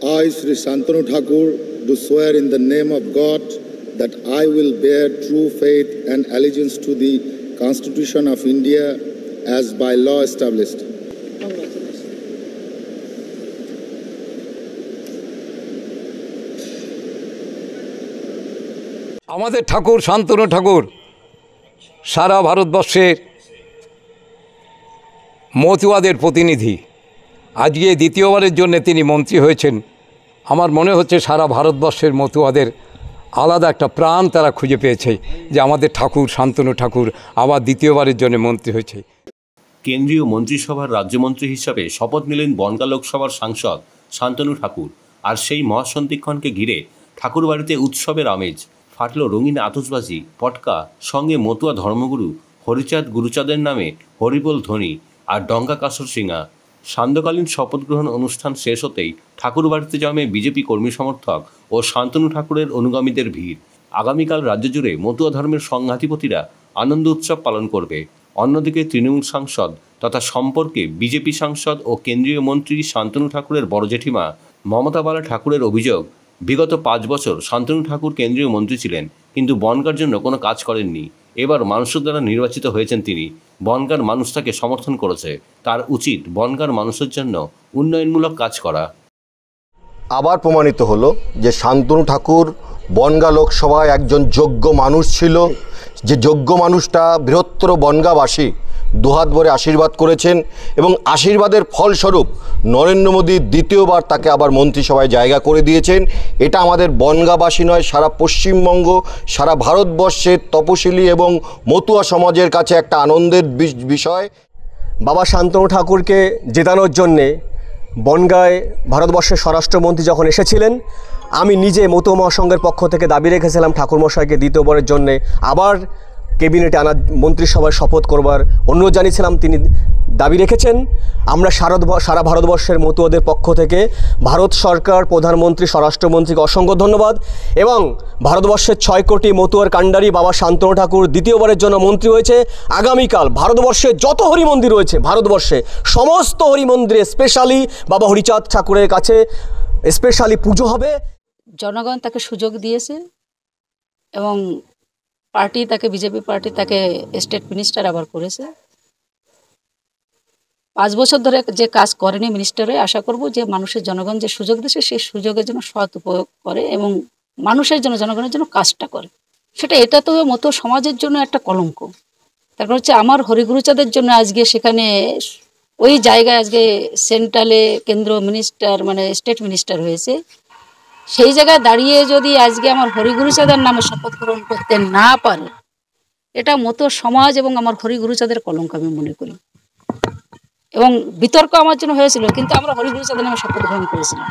I, Sri Shantanu Thakur, do swear in the name of God that I will bear true faith and allegiance to the Constitution of India as by law established. আমাদের ঠাকুর শান্তনু ঠাকুর সারা ভারতবর্ষের মতুয়াদের প্রতিনিধি। আজকে দ্বিতীয়বারের জন্য তিনি মন্ত্রী হয়েছেন। আমার মনে হচ্ছে সারা ভারতবর্ষের মতুয়াদের আলাদা একটা প্রাণ তারা খুঁজে পেয়েছে যে আমাদের ঠাকুর শান্তনু ঠাকুর আবার দ্বিতীয়বারের জন্য মন্ত্রী হয়েছে। কেন্দ্রীয় মন্ত্রিসভার রাজ্যমন্ত্রী হিসাবে শপথ নিলেন বনগাঁ লোকসভার সাংসদ শান্তনু ঠাকুর। আর সেই মহাসন্ধিক্ষণকে ঘিরে ঠাকুরবাড়িতে উৎসবের আমেজ। ফাটল রঙিন আতশবাজি, পটকা, সঙ্গে মতুয়া ধর্মগুরু হরিচাঁদ গুরুচাঁদের নামে হরিবোল ধ্বনি আর ডঙ্কা কাসর সিঙা। সান্ধ্যকালীন শপথ গ্রহণ অনুষ্ঠান শেষ হতেই ঠাকুরবাড়িতে জমে বিজেপি কর্মী সমর্থক ও শান্তনু ঠাকুরের অনুগামীদের ভিড়। আগামীকাল রাজ্য জুড়ে মতুয়া ধর্মের সংঘাতিপতিরা আনন্দ উৎসব পালন করবে। অন্যদিকে তৃণমূল সাংসদ তথা সম্পর্কে বিজেপি সাংসদ ও কেন্দ্রীয় মন্ত্রী শান্তনু ঠাকুরের বড় জেঠিমা মমতা বালা ঠাকুরের অভিযোগ, বিগত 5 বছর শান্তনু ঠাকুর কেন্দ্রীয় মন্ত্রী ছিলেন, কিন্তু বনগাঁর জন্য কোনো কাজ করেননি। এবার মানুষের দ্বারা নির্বাচিত হয়েছেন তিনি। বনগাঁর মানুষ তাকে সমর্থন করেছে। তার উচিত বনগাঁর মানুষের জন্য উন্নয়নমূলক কাজ করা। আবার প্রমাণিত হলো যে শান্তনু ঠাকুর বনগাঁ লোকসভায় একজন যোগ্য মানুষ ছিল, যে যোগ্য মানুষটা বৃহত্তর বনগাঁবাসী দুহাত ভরে আশীর্বাদ করেছেন এবং আশীর্বাদের ফলস্বরূপ নরেন্দ্র মোদী দ্বিতীয়বার তাকে আবার মন্ত্রিসভায় জায়গা করে দিয়েছেন। এটা আমাদের বনগাঁবাসী নয়, সারা পশ্চিমবঙ্গ, সারা ভারতবর্ষের তপশিলি এবং মতুয়া সমাজের কাছে একটা আনন্দের বিষয়। বাবা শান্তনু ঠাকুরকে জেতানোর জন্যে বনগাঁয় ভারতবর্ষের স্বরাষ্ট্রমন্ত্রী যখন এসেছিলেন, আমি নিজে মতুয়া মহাসংঘের পক্ষ থেকে দাবি রেখেছিলাম ঠাকুরমশাইকে দ্বিতীয়বারের জন্যে আবার ক্যাবিনেটে আনা, মন্ত্রিসভায় শপথ করবার অনুরোধ জানিয়েছিলাম। তিনি দাবি রেখেছেন। আমরা সারা ভারতবর্ষের মতুয়াদের পক্ষ থেকে ভারত সরকার, প্রধানমন্ত্রী, স্বরাষ্ট্রমন্ত্রীকে অসংখ্য ধন্যবাদ। এবং ভারতবর্ষের 6 কোটি মতুয়ার কাণ্ডারি বাবা শান্তনু ঠাকুর দ্বিতীয়বারের জন্য মন্ত্রী হয়েছে। আগামীকাল ভারতবর্ষে যত হরি মন্দির রয়েছে, ভারতবর্ষে সমস্ত হরি মন্দিরে স্পেশালি বাবা হরিচাঁদ ঠাকুরের কাছে স্পেশালি পুজো হবে। জনগণ তাকে সুযোগ দিয়েছে এবং পার্টি তাকে, বিজেপি পার্টি তাকে স্টেট মিনিস্টার আবার করেছে। 5 বছর ধরে যে কাজ করেনি মিনিস্টারে, আশা করব যে মানুষের জনগণ যে সুযোগ দিয়েছে সেই সুযোগের জন্য সৎ উপয়োগ করে এবং মানুষের জন্য, জনগণের জন্য কাজটা করে। এটা তো মতো সমাজের জন্য একটা কলঙ্ক। তারপর হচ্ছে আমার হরিগুরুচাঁদের জন্য আজকে সেখানে ওই জায়গায় আজকে সেন্ট্রালে কেন্দ্র মিনিস্টার মানে স্টেট মিনিস্টার হয়েছে। সেই জায়গায় দাঁড়িয়ে যদি আজকে আমার হরিগুরুচাঁদের নামে শপথ গ্রহণ করতে না পারে, এটা মতো সমাজ এবং আমার হরিগুরুচাঁদের কলঙ্ক আমি মনে করি। এবং বিতর্ক আমার জন্য হয়েছিল, কিন্তু আমরা হরিগুরুচাঁদের নামে শপথ গ্রহণ করেছিলাম।